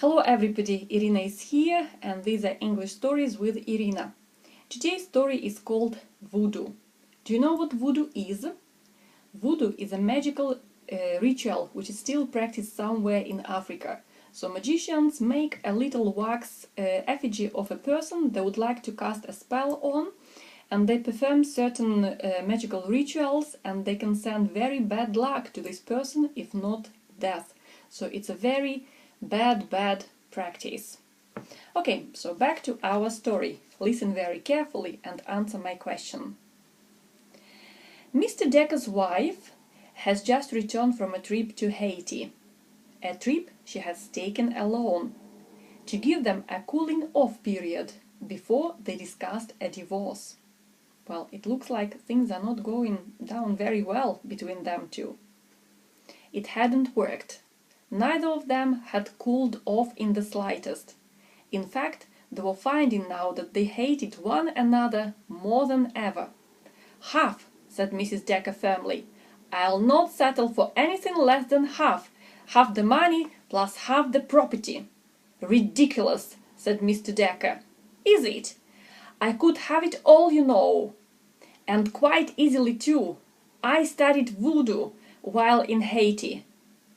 Hello everybody, Irina is here and these are English stories with Irina. Today's story is called Voodoo. Do you know what voodoo is? Voodoo is a magical ritual which is still practiced somewhere in Africa. So magicians make a little wax effigy of a person they would like to cast a spell on, and they perform certain magical rituals, and they can send very bad luck to this person, if not death. So it's a very bad practice. Okay, so back to our story. Listen very carefully and answer my question. Mr. Decker's wife has just returned from a trip to Haiti. A trip she has taken alone, to give them a cooling off period before they discussed a divorce. Well, it looks like things are not going down very well between them two. It hadn't worked. Neither of them had cooled off in the slightest. In fact, they were finding now that they hated one another more than ever. "Half," said Mrs. Decker firmly. "I'll not settle for anything less than half. Half the money plus half the property." "Ridiculous," said Mr. Decker. "Is it? I could have it all, you know. And quite easily too. I studied voodoo while in Haiti."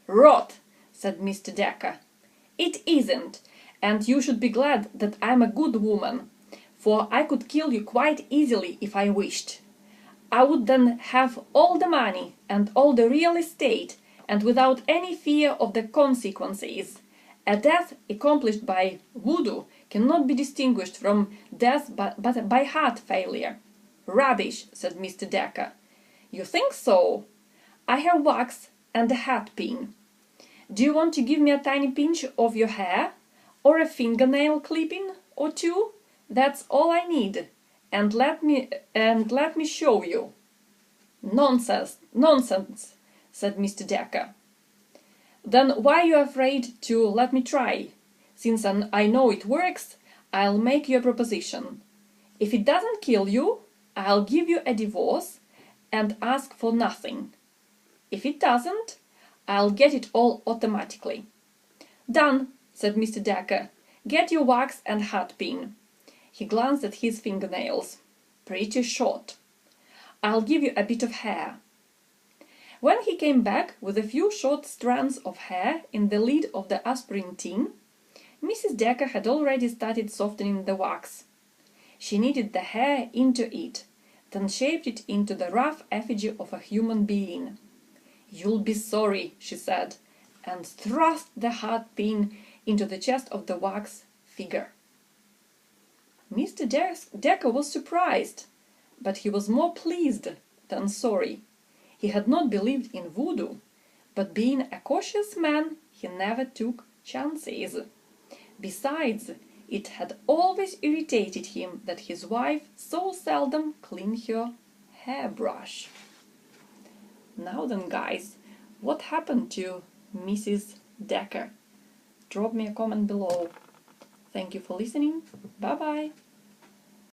"Rot," said Mr. Decker. "It isn't, and you should be glad that I'm a good woman, for I could kill you quite easily if I wished. I would then have all the money and all the real estate, and without any fear of the consequences. A death accomplished by voodoo cannot be distinguished from death but by heart failure." "Rubbish," said Mr. Decker. "You think so? I have wax and a hat pin. Do you want to give me a tiny pinch of your hair? Or a fingernail clipping or two? That's all I need. And let me show you." "Nonsense, nonsense," said Mr. Decker. "Then why are you afraid to let me try? Since I know it works, I'll make you a proposition. If it doesn't kill you, I'll give you a divorce and ask for nothing. If it doesn't, I'll get it all automatically." "Done," said Mr. Decker. "Get your wax and hat pin." He glanced at his fingernails. "Pretty short. I'll give you a bit of hair." When he came back with a few short strands of hair in the lid of the aspirin tin, Mrs. Decker had already started softening the wax. She kneaded the hair into it, then shaped it into the rough effigy of a human being. "You'll be sorry," she said, and thrust the hat pin into the chest of the wax figure. Mr. Decker was surprised, but he was more pleased than sorry. He had not believed in voodoo, but being a cautious man, he never took chances. Besides, it had always irritated him that his wife so seldom cleaned her hairbrush. Now then, guys, what happened to Mrs. Decker? Drop me a comment below. Thank you for listening. Bye-bye.